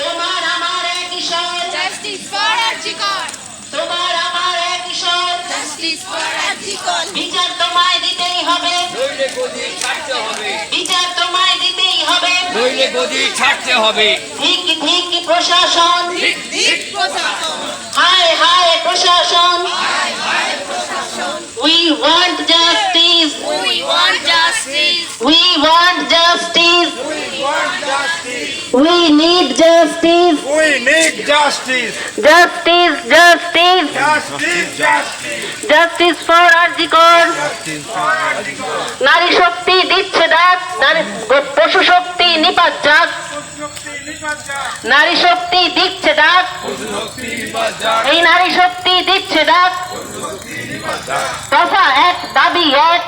তোমার আমার এক ঈশ্বর, Justice for Archicor. তোমার আমার এক ঈশ্বর, Justice for Archicor. বিচার তোমায় দিতেই হবে, নইলে গদি ছাড়তে হবে, বিচার তোমায় দিতেই হবে। নইলে গদি ছাড়তে হবে। ঠিক ঠিক প্রশাসন, Dik প্রশাসন। হায় হায় প্রশাসন। We want justice, We want justice. we want justice, We want justice. we need justice, We need justice. justice, justice, Justice, justice. justice for Archicor. নারী শক্তি দিচ্ছে ডাক, নারী পশু শক্তি নিপাত যাক, নারী শক্তি দিচ্ছে ডাক, এই নারী শক্তি দিচ্ছে ডাক। দফা এক দাবি এক,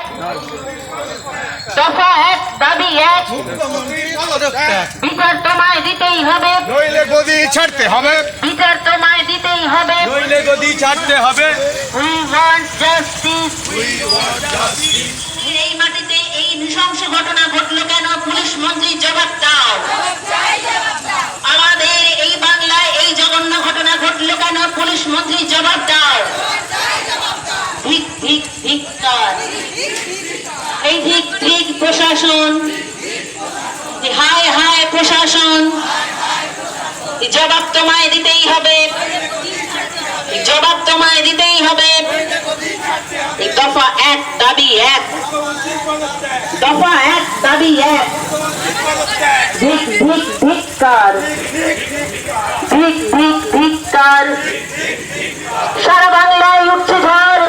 দফা এক দাবি এক, বিচার তোমায় দিতেই হবে, নইলে গদি ছাড়তে হবে, বিচার তোমায় দিতেই হবে। নইলে গদি ছাড়তে হবে। We want justice. এই মাটিতে এই নৃশংস ঘটনা ঘটলো কেন? পুলিশ মন্ত্রী জবাব দাও। আমাদের এই বাংলায় এই জঘন্য ঘটনা ঘটলো কেন? পুলিশ মন্ত্রী জবাব দাও। ঠিক ঠিক ধিক্কার, এই ঠিক ঠিক প্রশাসন, হায় হায় প্রশাসন, এই জবাব তোমায় দিতেই হবে, এই জবাব তোমায় দিতেই হবে। এই দফা এক দাবি এক, দফা এক দাবি এক, ধিক ধিক ধিক্কার, ধিক ধিক ধিক্কার। সারা বাংলায় উঠছে ঝড়,